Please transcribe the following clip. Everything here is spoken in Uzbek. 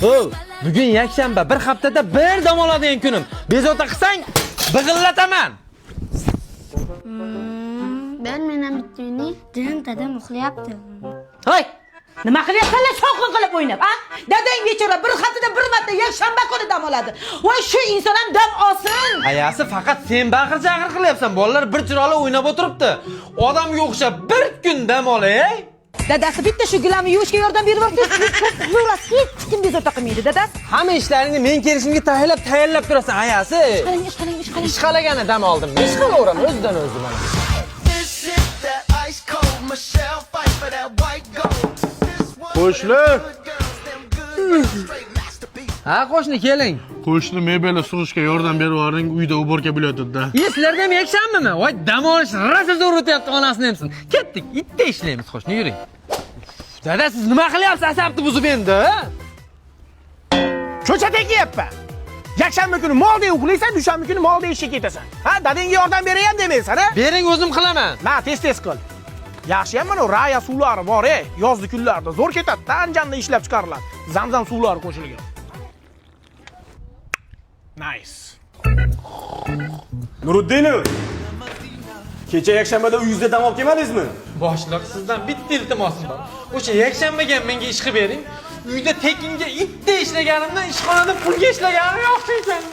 O, bugun yakshanba, bir haftada bir dam oladigan kunim. Bezovta qilsang, big'illataman. Ben menam bitdini. Din dadam uxlayapti. Hoy! Nima qilyapsanlar shovqin qilib o'ynab, a? Dadang bechora bir haftada bir marta yakshanba kuni dam oladi. Voy shu inson ham dam olsin. Ayasi faqat sen baqir-chaqir qilyapsan. Bolalar bir chiroyli o'ynab o'tiribdi. Odamga o'xshab bir kun dam olay. Dadasi bitta shu gilamni yuvishga yordam berib yuborasiz. Hech kim bezovta qilmaydi, dadasi. Hamma ishlaringni men kelishimga tayyorlab turasan, ayasi. Ish qiling. Ish qalagani dam oldim. Ish qilaveraman o'zidan o'zi mana. Qo'shni. Ha, qo'shni keling. Qo'shni mebelni sug'ishga yordam berib yuboring, uyda uborka bo'layotdi-da. Sizlarda ham yakshanbami? Voy, dam olish rosa zo'r o'tyapti, onasini hamsin. Ketdik, itda ishlaymiz, qo'shni yuring. Dada, siz nima qilyapsiz? Asabni buzib endi, ha? Ko'chada kelyapman. Yakshanba kuni molda uxlaysan, dushanba kuni molda ishga ketasan. Ha, dadangga yordam berayam demaysan, ha? Bering, o'zim qilaman. Ma, tez qil. Yaxshi ham mana raya suvlari bor, yozgi kunlarda zo'r ketadi, anjanda ishlab chiqariladi. Zamzam suvlari qo'shilgan. Nice. Nuriddinov, kecha yakshanbada uyingizda dam olib kelmadingizmi? Boshliq, sizdan bitta iltimosim bor. O'sha yakshanbaga menga ish qilib bering. Uyda tekinga itda ishlaganimdan ishxonada pulga ishlaganim yo'q ekan.